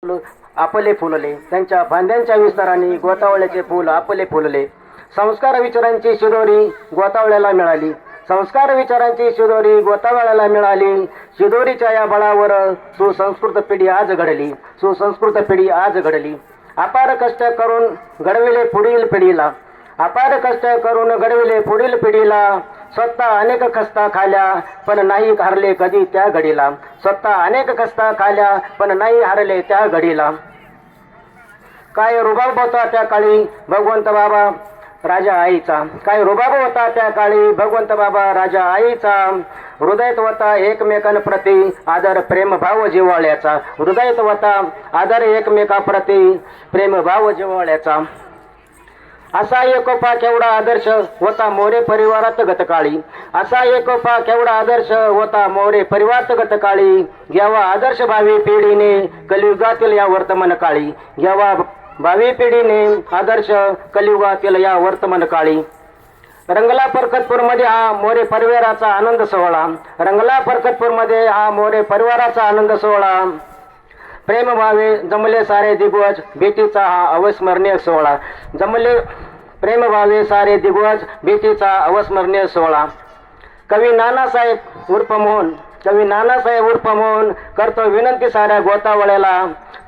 आपले फुलले, त्यांच्या फांद्यांच्या विस्ताराने गोतावळ्याचे फूल आपले फुलले. संस्कार विचारांची शिदोरी गोतावळ्याला मिळाली, संस्कार विचारांची शिदोरी गोतावळ्याला मिळाली. शिदोरीच्या या बळावर सुसंस्कृत पिढी आज घडली, सुसंस्कृत पिढी आज घडली. अपार कष्ट करून घडविले पुढील पिढीला, अपार कष्ट करून घडविले पुढील पिढीला. स्वतः अनेक खस्ता खाल्या पण नाही हारले कधी त्या घडीला, स्वतः अनेक खस्ता खाल्या पण नाही हारले त्या घडीला. काय रुबाब होता त्या काळी भगवंत बाबा राजा आईचा, काय रुबाब होता त्या काळी भगवंत बाबा राजा आईचा. हृदयात होता एकमेकांप्रती आदर प्रेम भाव जिव्हाळ्याचा, हृदयात होता आदर एकमेकांप्रती प्रेम भाव जिव्हाळ्याचा. असा एकोपा केवढा आदर्श होता मोरे परिवारात गतकाळी, असा एकोपा केवढा आदर्श होता मोरे परिवारात गतकाळी. घ्यावा आदर्श भावी पिढीने कलियुगातील या वर्तमान काळी, घ्यावा भावी पिढीने आदर्श कलियुगातील या वर्तमान काळी. रंगला परकतपूरमध्ये हा मोरे परिवाराचा आनंद सोहळा, रंगला परकतपूरमध्ये हा मोरे परिवाराचा आनंद सोहळा. प्रेम भावे जमले सारे दिग्गज भेटीचा हा अविस्मरणीय सोहळा, जमले प्रेम भावे सारे दिग्गज भेटीचा अविस्मरणीय सोहळा. कवी नानासाहेब उर्फ मोहन, कवी नानासाहेब उर्फ मोहन करतो विनंती साऱ्या गोतावळ्याला.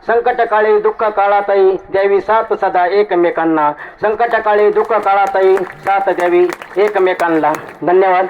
संकट काळी दुःख काळातही द्यावी साथ सदा एकमेकांना, संकट काळी दुःख काळातही साथ द्यावी एकमेकांना. धन्यवाद.